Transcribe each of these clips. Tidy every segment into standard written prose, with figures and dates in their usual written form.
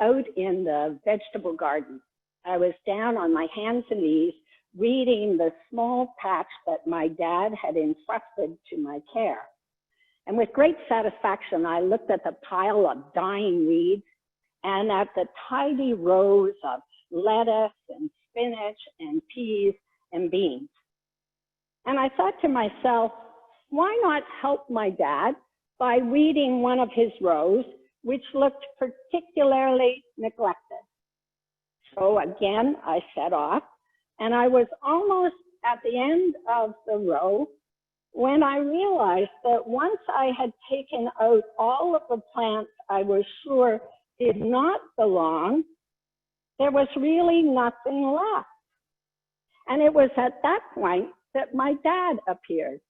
out in the vegetable garden. I was down on my hands and knees weeding the small patch that my dad had entrusted to my care. And with great satisfaction, I looked at the pile of dying weeds and at the tidy rows of lettuce and spinach and peas and beans. And I thought to myself, why not help my dad by weeding one of his rows, which looked particularly neglected? So again, I set off, and I was almost at the end of the row when I realized that once I had taken out all of the plants I was sure did not belong, there was really nothing left. And it was at that point that my dad appeared.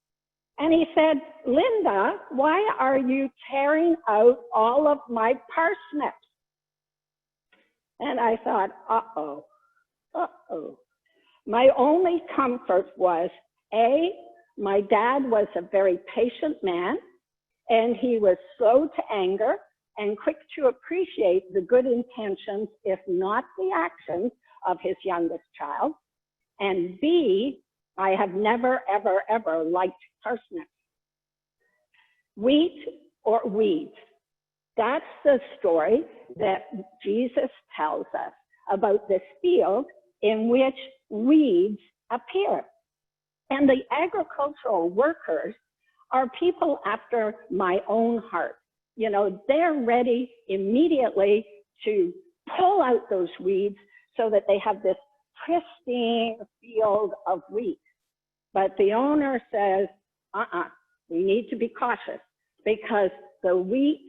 And he said, Linda, why are you tearing out all of my parsnips? And I thought, uh-oh. My only comfort was, A, my dad was a very patient man, and he was slow to anger and quick to appreciate the good intentions, if not the actions, of his youngest child. And B, I have never, ever, ever liked parsnips. Wheat or weeds? That's the story that Jesus tells us about this field in which weeds appear. And the agricultural workers are people after my own heart. You know, they're ready immediately to pull out those weeds so that they have this pristine field of wheat. But the owner says, we need to be cautious because the weeds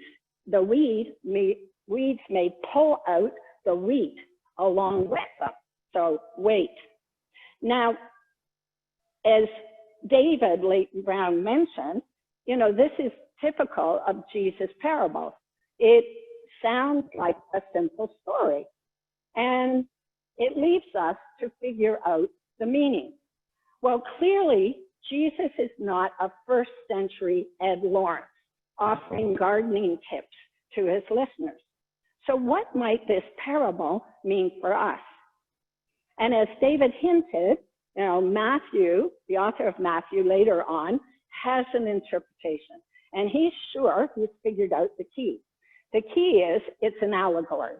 may pull out the wheat along with them. So wait. Now, as David Leighton Brown mentioned, you know, this is typical of Jesus' parables. It sounds like a simple story, and it leaves us to figure out the meaning. Well, clearly, Jesus is not a first century Ed Lawrence offering gardening tips to his listeners. So what might this parable mean for us? And as David hinted, you know, Matthew, the author of Matthew later on, has an interpretation. And he's sure he's figured out the key. The key is it's an allegory.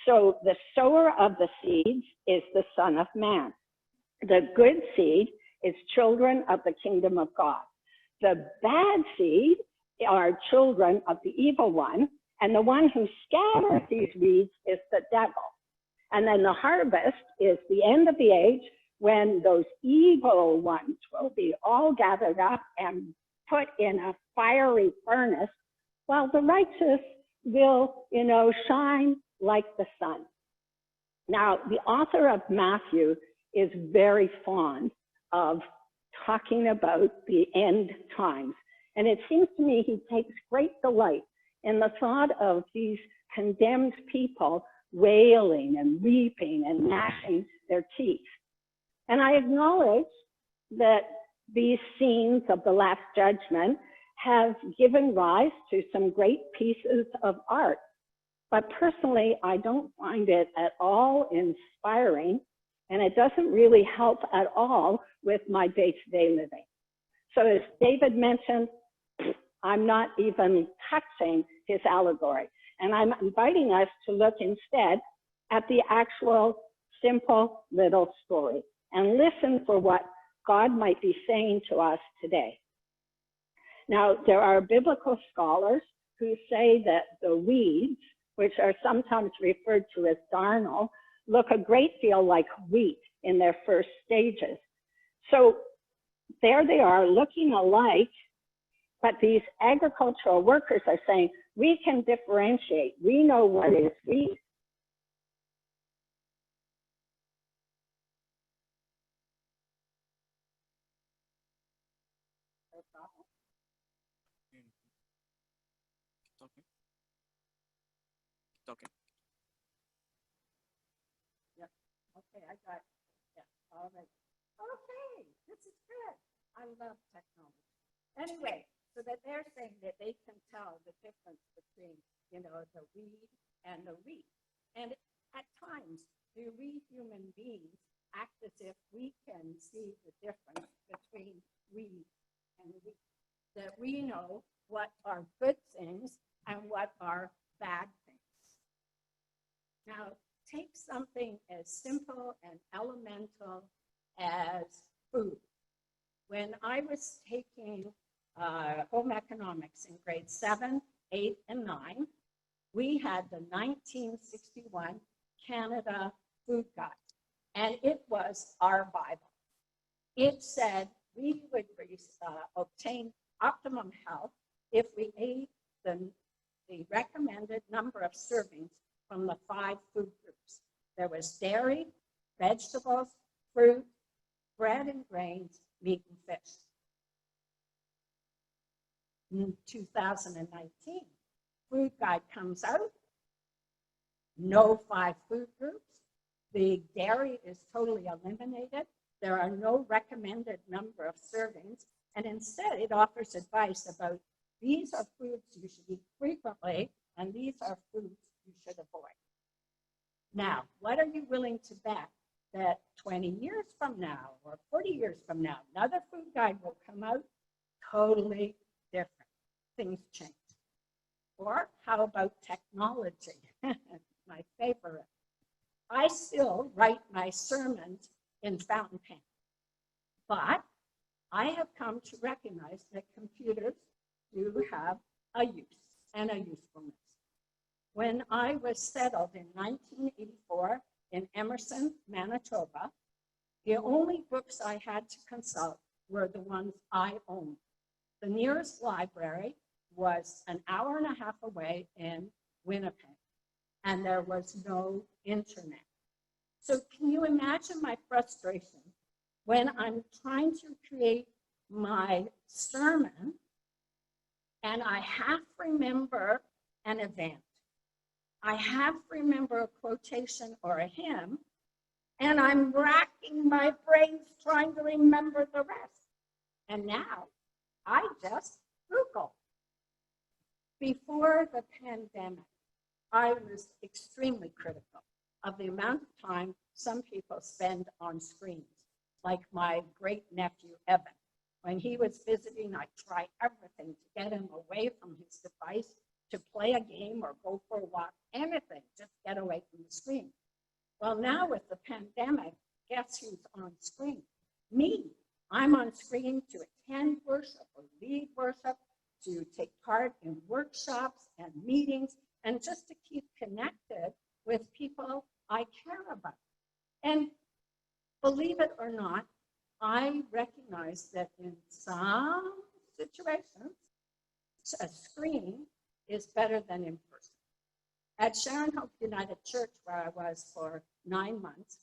So the sower of the seeds is the Son of Man. The good seed is children of the kingdom of God. The bad seed are children of the evil one, and the one who scatters these weeds is the devil. And then the harvest is the end of the age when those evil ones will be all gathered up and put in a fiery furnace, while the righteous will, you know, shine like the sun. Now, the author of Matthew is very fond of talking about the end times. And it seems to me he takes great delight in the thought of these condemned people wailing and weeping and gnashing their teeth. And I acknowledge that these scenes of the Last Judgment have given rise to some great pieces of art. But personally, I don't find it at all inspiring, and it doesn't really help at all with my day-to-day living. So as David mentioned, I'm not even touching his allegory. And I'm inviting us to look instead at the actual simple little story and listen for what God might be saying to us today. Now, there are biblical scholars who say that the weeds, which are sometimes referred to as darnel, look a great deal like wheat in their first stages. So there they are looking alike, but these agricultural workers are saying, we can differentiate. We know what is wheat. Okay. Yep. Okay, I got it. Yeah. All right. Okay, this is good. I love technology. Anyway, so that they're saying that they can tell the difference between, you know, the weed and the wheat. And at times, do we human beings act as if we can see the difference between we and we? That we know what are good things and what are bad things. Now, take something as simple and elemental as food. When I was taking home economics in grade 7, 8, and 9, we had the 1961 Canada Food Guide, and it was our Bible. It said we would obtain optimum health if we ate the recommended number of servings from the 5 food groups. There was dairy, vegetables, fruit, bread and grains, meat and fish. In 2019, Food Guide comes out, no 5 food groups. The dairy is totally eliminated. There are no recommended number of servings, and instead it offers advice about these are foods you should eat frequently, and these are foods you should avoid. Now, what are you willing to bet that 20 years from now or 40 years from now, another food guide will come out totally different? Things change. Or how about technology? My favorite. I still write my sermons in fountain pen, but I have come to recognize that computers do have a use and a usefulness. When I was settled in 1984 in Emerson, Manitoba, the only books I had to consult were the ones I owned. The nearest library was an hour and a half away in Winnipeg, and there was no internet. So can you imagine my frustration when I'm trying to create my sermon and I half remember an event, I half remember a quotation or a hymn, and I'm racking my brains trying to remember the rest. And now I just Google. Before the pandemic, I was extremely critical of the amount of time some people spend on screens, like my great-nephew, Evan. When he was visiting, I tried everything to get him away from his device, to play a game or go for a walk, anything, just get away from the screen. Well, now with the pandemic, guess who's on screen? Me. I'm on screen to attend worship or lead worship, to take part in workshops and meetings, and just to keep connected with people I care about. And believe it or not, I recognize that in some situations, a screen is better than in person. At Sharon Hope United Church, where I was for 9 months,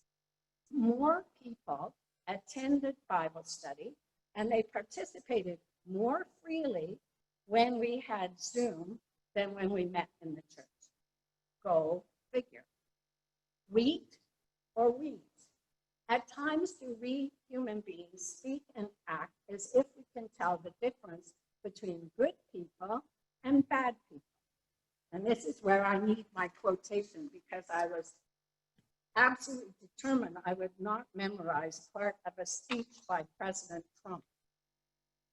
more people attended Bible study, and they participated more freely when we had Zoom than when we met in the church. Go figure. Wheat or weeds? At times do we human beings speak and act as if we can tell the difference between good people and bad people. And this is where I need my quotation, because I was absolutely determined I would not memorize part of a speech by President Trump.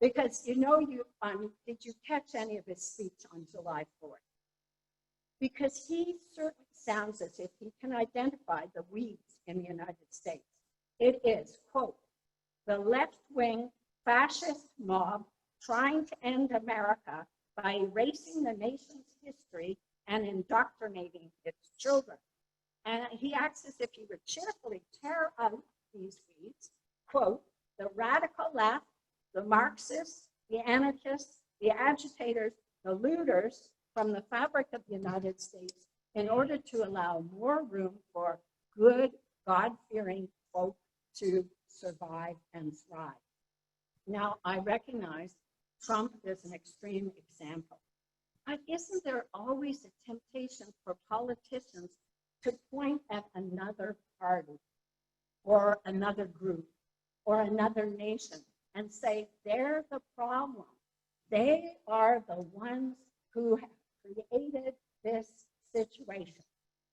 Because did you catch any of his speech on July 4th? Because he certainly sounds as if he can identify the weeds in the United States. It is, quote, the left-wing fascist mob trying to end America by erasing the nation's history and indoctrinating its children. And he acts as if he would cheerfully tear out these weeds, quote, the radical left, the Marxists, the anarchists, the agitators, the looters from the fabric of the United States in order to allow more room for good, God-fearing folk to survive and thrive. Now, I recognize Trump is an extreme example, but isn't there always a temptation for politicians to point at another party or another group or another nation and say they're the problem? They are the ones who have created this situation.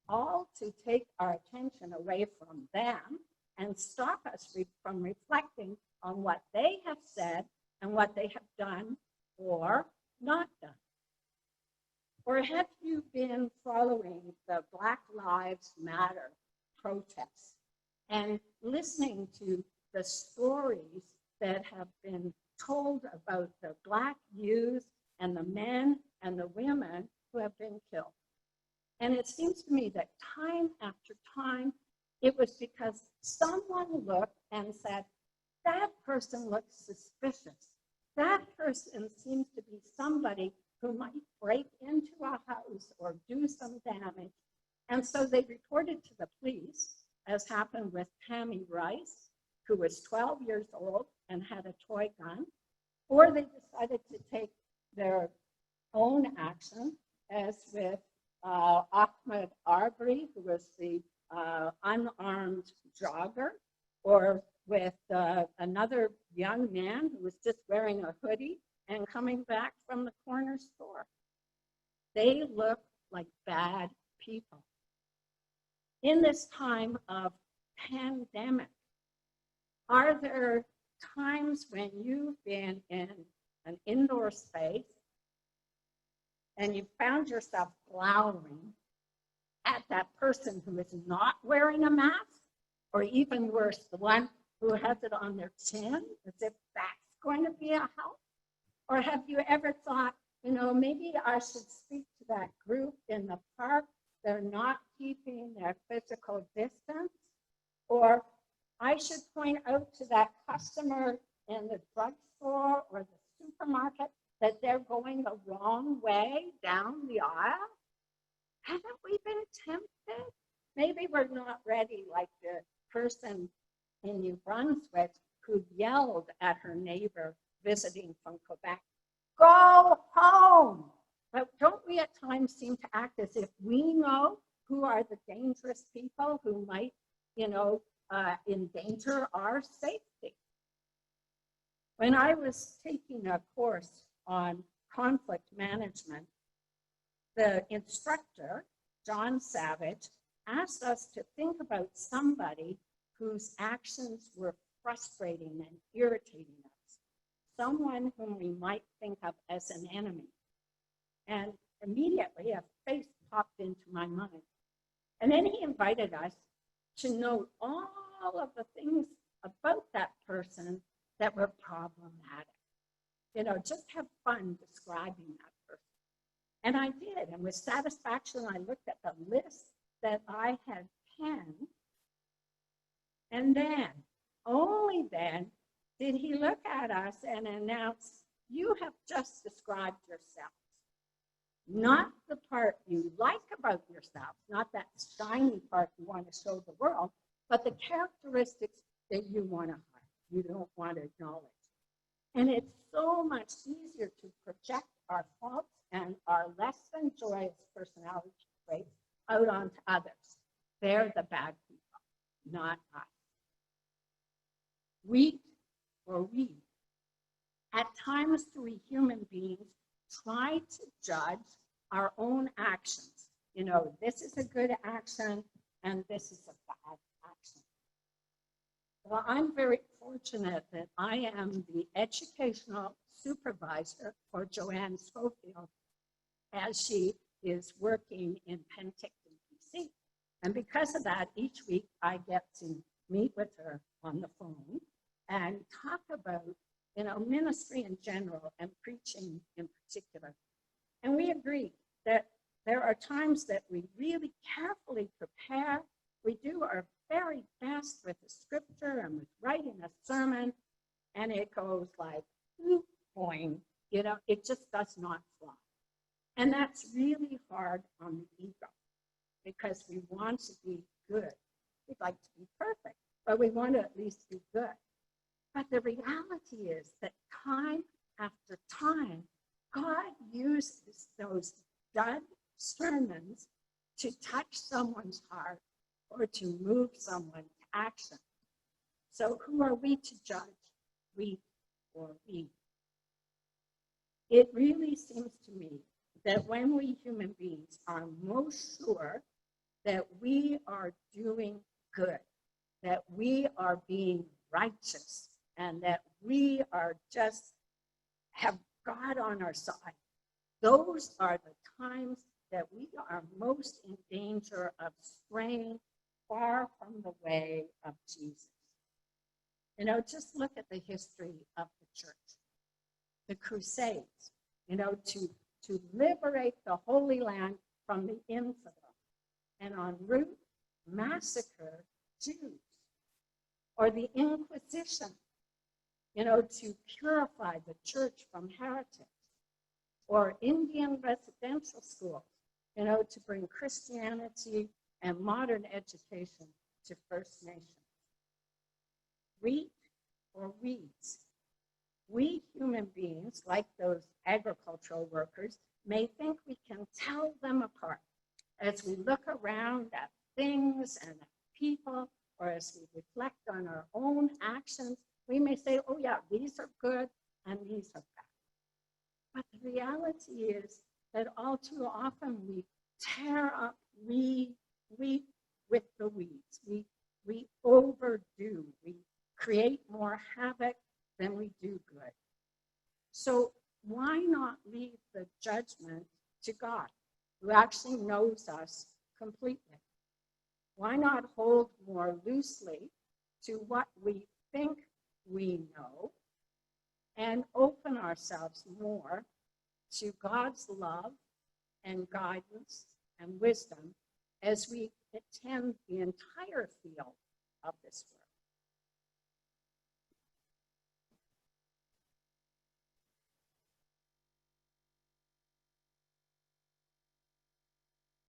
all to take our attention away from them and stop us from reflecting on what they have said and what they have done or not done. Or have you been following the Black Lives Matter protests and listening to the stories that have been told about the Black youth and the men and the women who have been killed? And it seems to me that time after time, it was because someone looked and said, that person looks suspicious. That person seems to be somebody who might break into a house or do some damage. And so they reported to the police, as happened with Tammy Rice, who was 12 years old and had a toy gun, or they decided to take their own action, as with Ahmed Arbery, who was the unarmed jogger, or with another young man who was just wearing a hoodie and coming back from the corner store. They look like bad people. In this time of pandemic, are there times when you've been in an indoor space and you found yourself glowering at that person who is not wearing a mask, or even worse, the one who has it on their chin, as if that's going to be a help? Or have you ever thought, you know, maybe I should speak to that group in the park, they're not keeping their physical distance? Or I should point out to that customer in the drugstore or the supermarket that they're going the wrong way down the aisle? Haven't we been tempted? Maybe we're not ready, like the person in New Brunswick who yelled at her neighbor visiting from Quebec, "Go home!" But don't we at times seem to act as if we know who are the dangerous people who might, you know, endanger our safety? When I was taking a course on conflict management, the instructor, John Savage, asked us to think about somebody whose actions were frustrating and irritating us, someone whom we might think of as an enemy. And immediately a face popped into my mind. And then he invited us to note all of the things about that person that were problematic. You know, just have fun describing that person. And I did, and with satisfaction, I looked at the list that I had penned. And then, only then, did he look at us and announce, "You have just described yourselves. Not the part you like about yourself, not that shiny part you want to show the world, but the characteristics that you want to hide, you don't want to acknowledge." And it's so much easier to project our faults and our less than joyous personality traits out onto others. They're the bad people, not us. We. At times do we human beings try to judge our own actions. You know, this is a good action and this is a bad action. Well, I'm very fortunate that I am the educational supervisor for Joanne Schofield as she is working in Pentecost, BC. And because of that, each week I get to meet with her on the phone and talk about, you know, ministry in general and preaching in particular. And we agree that there are times that we really carefully prepare. We do our very best with the scripture and with writing a sermon, and it goes like, boing, you know, it just does not fly. And that's really hard on the ego, because we want to be good. We'd like to be perfect, but we want to at least be good. But the reality is that time after time, God uses those dud sermons to touch someone's heart or to move someone to action. So who are we to judge, we or we? It really seems to me that when we human beings are most sure that we are doing good, that we are being righteous, and that we are just have God on our side. Those are the times that we are most in danger of straying far from the way of Jesus. You know, just look at the history of the church. The Crusades, you know, to liberate the Holy Land from the infidel, and en route massacre Jews. Or the Inquisition, you know, to purify the church from heretics. Or Indian residential schools, you know, to bring Christianity and modern education to First Nations. Wheat or weeds? We human beings, like those agricultural workers, may think we can tell them apart as we look around at things and at people, or as we reflect on our own actions. We may say, oh yeah, these are good and these are bad. But the reality is that all too often we tear up wheat with the weeds. We overdo. We create more havoc than we do good. So why not leave the judgment to God, who actually knows us completely? Why not hold more loosely to what we think we know and open ourselves more to God's love and guidance and wisdom as we attend the entire field of this work?